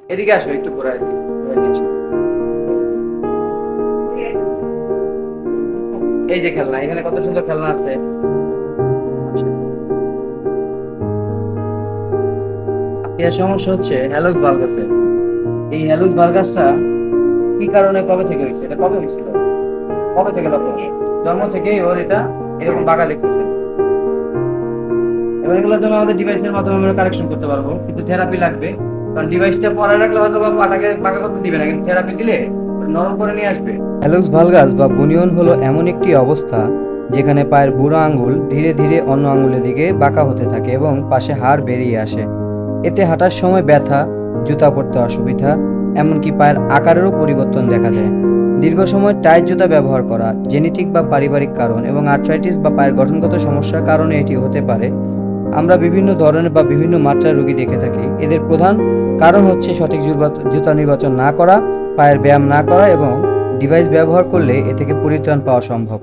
এদিকে আসো, একটু ঘোরায় দিই, ঘোরায় নিয়ে আসি। এই যে খেলনা, এখানে কত সুন্দর খেলনা আছে। আচ্ছা, এর সমস্যা হচ্ছে হ্যালুক্স ভালগাসের। এই হ্যালুক্স ভালগাসটা কি কারণে, কবে থেকে হয়েছে, এটা কবে হয়েছিল, কবে থেকে লক্ষ্য হলো? জন্ম থেকেই ওর এটা এরকম বাঁকা দেখতেছে। এবার এগুলোর জন্য আমাদের ডিভাইসের মাধ্যমে আমরা কারেকশন করতে পারবো, কিন্তু থেরাপি লাগবে। কারণ ডিভাইসটা পরে রাখলে হয়তো বা পাটাকে বাঁকা করতে দিবে না, কিন্তু থেরাপি দিলে ওটা নরম করে নিয়ে আসবে। হ্যালুক্স ভালগাস বা বুনিয়ন হলো এমন একটি অবস্থা যেখানে পায়ের বুড়ো আঙ্গুল ধীরে ধীরে অন্য আঙ্গুলের দিকে বাঁকা হতে থাকে এবং পাশে হাড় বেরিয়ে আসে। এতে হাঁটার সময় ব্যথা, জুতা পরতে অসুবিধা, এমনকি পায়ের আকারেরও পরিবর্তন দেখা যায়। দীর্ঘ সময় টাইট জুতা ব্যবহার করা, জেনেটিক বা পারিবারিক কারণ এবং আর্থ্রাইটিস বা পায়ের গঠনগত সমস্যার কারণে এটি হতে পারে। আমরা বিভিন্ন ধরনের বা বিভিন্ন মাত্রার রোগী দেখে থাকি। এদের প্রধান কারণ হচ্ছে সঠিক জুতা নির্বাচন না করা, পায়ের ব্যায়াম না করা এবং ডিভাইস ব্যবহার করলে এ থেকে পরিত্রাণ পাওয়া সম্ভব।